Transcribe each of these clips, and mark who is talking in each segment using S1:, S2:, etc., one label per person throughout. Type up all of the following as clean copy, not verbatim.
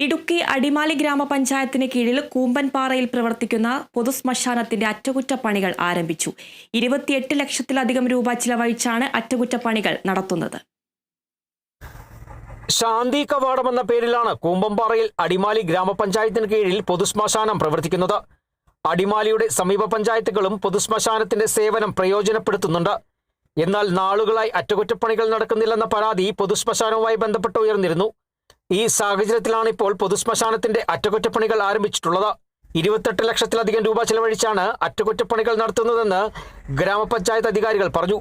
S1: ഇടുക്കി അടിമാലി ഗ്രാമപഞ്ചായത്തിന് കീഴിൽ കൂമ്പൻപാറയിൽ പ്രവർത്തിക്കുന്ന പൊതുശ്മശാനത്തിന്റെ അറ്റകുറ്റപ്പണികൾ ആരംഭിച്ചു. 28 ലക്ഷത്തിലധികം രൂപ ചിലവഴിച്ചാണ് അറ്റകുറ്റപ്പണികൾ നടത്തുന്നത്.
S2: ശാന്തി കവാടം എന്ന പേരിലാണ് കൂമ്പൻപാറയിൽ അടിമാലി ഗ്രാമപഞ്ചായത്തിന് കീഴിൽ പൊതുശ്മശാനം പ്രവർത്തിക്കുന്നത്. അടിമാലിയുടെ സമീപ പഞ്ചായത്തുകളും പൊതുശ്മശാനത്തിന്റെ സേവനം പ്രയോജനപ്പെടുത്തുന്നുണ്ട്. എന്നാൽ നാളുകളായി അറ്റകുറ്റപ്പണികൾ നടക്കുന്നില്ലെന്ന പരാതി പൊതുശ്മശാനവുമായി ബന്ധപ്പെട്ട് ഉയർന്നിരുന്നു. ഈ സാഹചര്യത്തിലാണ് ഇപ്പോൾ പൊതുശ്മശാനത്തിന്റെ അറ്റകുറ്റപ്പണികൾ ആരംഭിച്ചിട്ടുള്ളത്. 28 ലക്ഷത്തിലധികം രൂപ ചെലവഴിച്ചാണ് അറ്റകുറ്റപ്പണികൾ നടത്തുന്നതെന്ന് ഗ്രാമപഞ്ചായത്ത് അധികാരികൾ പറഞ്ഞു.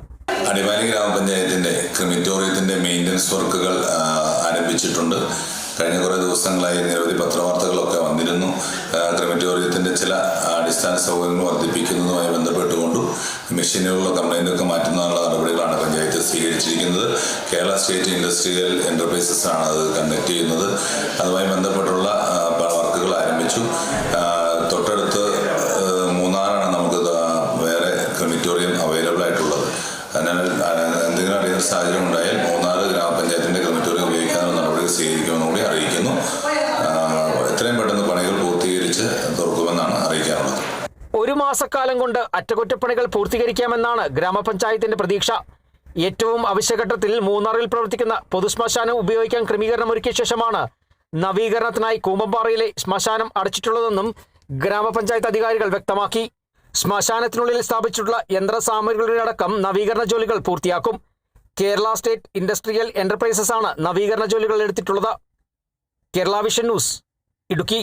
S3: അടിമാലി ഗ്രാമപഞ്ചായത്തിന്റെ ക്രിമിറ്റോറിയത്തിന്റെ മെയിൻ്റനൻസ് വർക്കുകൾ ആരംഭിച്ചിട്ടുണ്ട്. കഴിഞ്ഞ കുറേ ദിവസങ്ങളായി നിരവധി പത്രവാർത്തകളൊക്കെ വന്നിരുന്നു. ക്രിമിറ്റോറിയത്തിന്റെ ചില അടിസ്ഥാന സൗകര്യങ്ങൾ വർദ്ധിപ്പിക്കുന്നതുമായി ബന്ധപ്പെട്ടുകൊണ്ടും മെഷീനുകളുടെ കംപ്ലൈൻ്റൊക്കെ മാറ്റുന്നതിനുള്ള നടപടികളാണ് പഞ്ചായത്ത് സ്വീകരിച്ചിരിക്കുന്നത്. കേരള സ്റ്റേറ്റ് ഇൻഡസ്ട്രിയൽ എൻ്റർപ്രൈസസ് ആണ് അത് കണ്ടക്ട് ചെയ്യുന്നത്. അതുമായി ബന്ധപ്പെട്ടുള്ള വർക്കുകൾ ആരംഭിച്ചു. തൊട്ടടുത്ത് മൂന്നാറാണ് നമുക്ക് വേറെ ക്രിമിറ്റോറിയം അവൈലബിൾ ആയിട്ടുള്ളത്. അതിനാൽ എന്തെങ്കിലും അറിയുന്ന സാഹചര്യം ഉണ്ടായാൽ മൂന്നാർ ഗ്രാമപഞ്ചായത്തിന്റെ ക്രിമിറ്റോറിയം ഉപയോഗിക്കാനുള്ള നടപടി സ്വീകരിക്കുമെന്ന് കൂടി അറിയിക്കുന്നു. എത്രയും പെട്ടെന്ന് പണികൾ പൂർത്തീകരിച്ച് തുറക്കുമെന്നാണ് അറിയിക്കാനുള്ളത്.
S2: 1 മാസക്കാലം കൊണ്ട് അറ്റകുറ്റപ്പണികൾ പൂർത്തീകരിക്കാമെന്നാണ് ഗ്രാമപഞ്ചായത്തിന്റെ പ്രതീക്ഷ. ഏറ്റവും അവശ്യഘട്ടത്തിൽ മൂന്നാറിൽ പ്രവർത്തിക്കുന്ന പൊതുശ്മശാനം ഉപയോഗിക്കാൻ ക്രമീകരണം ഒരുക്കിയ ശേഷമാണ് നവീകരണത്തിനായി കൂമ്പൻപാറയിലെ ശ്മശാനം അടച്ചിട്ടുള്ളതെന്നും ഗ്രാമപഞ്ചായത്ത് അധികാരികൾ വ്യക്തമാക്കി. ശ്മശാനത്തിനുള്ളിൽ സ്ഥാപിച്ചിട്ടുള്ള യന്ത്രസാമഗ്രികളുടെ അടക്കം നവീകരണ ജോലികൾ പൂർത്തിയാക്കും. കേരള സ്റ്റേറ്റ് ഇൻഡസ്ട്രിയൽ എന്റർപ്രൈസസ് ആണ് നവീകരണ ജോലികൾ എടുത്തിട്ടുള്ളത്. Kerala vision news, Idukki.